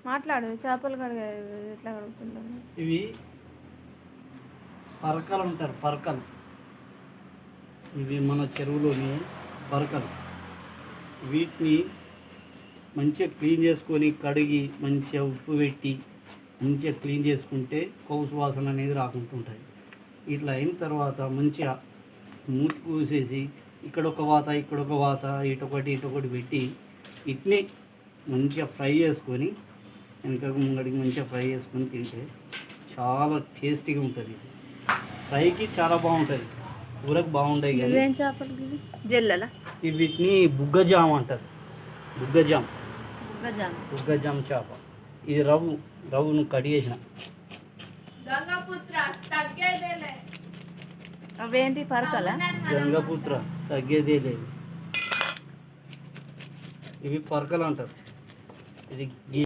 మాట్లాడు చేపలు కడిగ ఎట్లా కడుగుతున్నాను. ఇవి పరకలు ఉంటారు, పరకలు. ఇవి మన చెరువులోని పరకలు. వీటిని మంచిగా క్లీన్ చేసుకొని కడిగి మంచిగా ఉప్పు పెట్టి మంచిగా క్లీన్ చేసుకుంటే కౌసు వాసన అనేది రాకుంటుంటుంది. ఇట్లా అయిన తర్వాత మంచిగా మూతి కూసేసి ఇక్కడ ఒక వాత ఇటొకటి పెట్టి ఇట్ని మంచిగా ఫ్రై చేసుకొని వెనకకు ముంగడికి మంచిగా ఫ్రై చేసుకొని తింటే చాలా టేస్టీగా ఉంటుంది. ఫ్రైకి చాలా బాగుంటుంది, కూరకు బాగుంటాయి. కానీ ఏం చేపలు జల్లలా వీటిని బుగ్గజామ్ అంటారు. బుగ్గజామ్ చేప. ఇది రవ్వును కడిగేసిన. అవేంటి పరకలా? గంగపుత్ర తగ్గేదే లేదు. ఇవి పరకలు అంటారు. ఇది